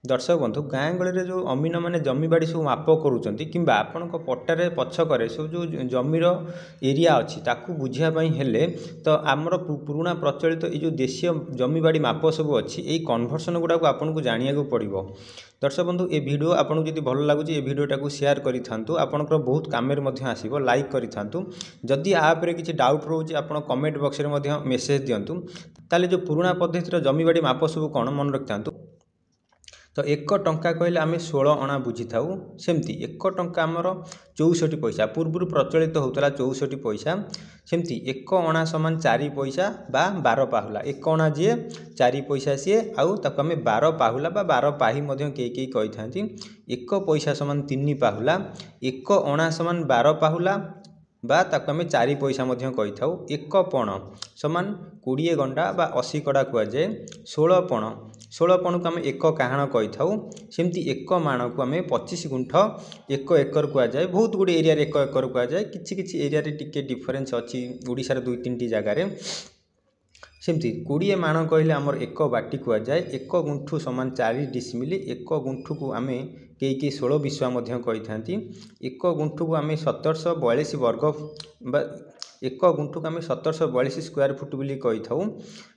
दर्शक बंधु गाँ गहली जो अमीन मैंने जमीबाड़ी सब माप करुँच कि आपण पट्टार पछक सब जो जमीर एरिया अच्छी ताकू बुझापी हेले तो आमर पुराणा प्रचलित ये जो देशीय जमीबाड़ी माप सब अच्छी यही कन्भर्सन गुड़ाक आपको जाना पड़ो। दर्शक बंधु ये वीडियो आपको जब भल लगुच ये वीडियोटा को शेयर करूँ आपंकर बहुत कम आसो लाइक करूँ। जदि आपरे किसी डाउट रोचे आप कमेंट बॉक्स में मेसेज दिंतु ताले जो पुराणा पद्धतिर जमीबाड़ी माप सब कौन मन रखि था। तो 1 टंका कहले आम 16 अणा बुझी था सेमती 1 टंका आमर 64 पैसा पूर्व प्रचलित होता 64 पैसा सेमती 1 अणा समान 4 पैसा बा 12 पाहुला 1 अणा जी 4 पैसा सी आउ आम 12 पाहुला बा 12 पाही कई कही था 1 पैसा समान 3 पाहुला 1 अणा समान 12 पाहुला बा ताको आम 4 पैसा कही था। 1 पण समान 20 गंडा बा 80 कड़ा कहुए 16 पण 16 पण को आम 1 काहाण कही था सेमती 1 माण को आम 25 गुंठ 1 एकर कहुए बहुत गुड़े एरिया 1 एकर कहुए किसी एरिया टिके डिफरेन्स अच्छी ओडिशार 2-3 जगार सेमती 20 माण कहले आमर 1 बाटी कहुए 1 गुंठु समान 4 डिसमिल 1 गुंठु को आम कई 16 विश्वा कही था 1 गुंठु को आम 1742 वर्ग 1 गुंठु को आम 1742 स्क्वायर फुट बोली कही था।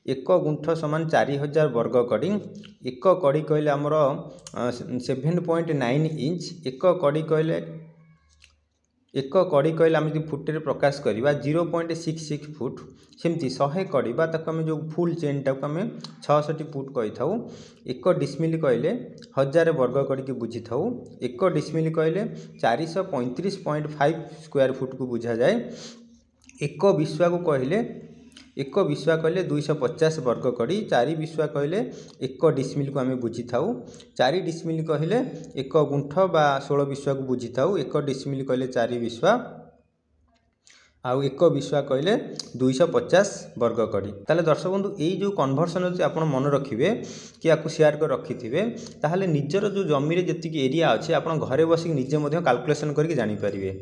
1 गुंठ समान 4000 वर्ग कड़ी 1 कड़ी कहले आमर 7.9 इंच 1 कड़ी कहले 1 कड़ी कहले आम जो फुटे प्रकाश करवा 0.66 फुट सेमती 100 कड़ी बा ताको आम जो फुल चेन टाक आम 66 फुट कही था। 1 डिसमिल कहले 1000 वर्ग कड़ी की बुझी था 1 डिसमिल कहले 435.5 स्क्वायर फुट को बुझा जाए। 1 विश्वा को कहले 1 विश्वा कहले 250 वर्ग कड़ी 4 विश्वा कहले 1 डिसमिल को आम बुझी था 4 डिसमिल कहले 1 गुंठ बा 16 विश्वा को बुझी था 1 डिसमिल कहले 4 विश्वा आउ 1 विश्वा कहले 250 वर्ग कड़ी। ताले दर्शक बंधु यही जो कन्भर्सन अच्छे आप मन रखिए कि आपको शेयर कर रखि थे ताहले निजर जो जमीन जी एरिया अच्छे आप घरे बसिक निजे कैलकुलेसन करके जानी पारिबे।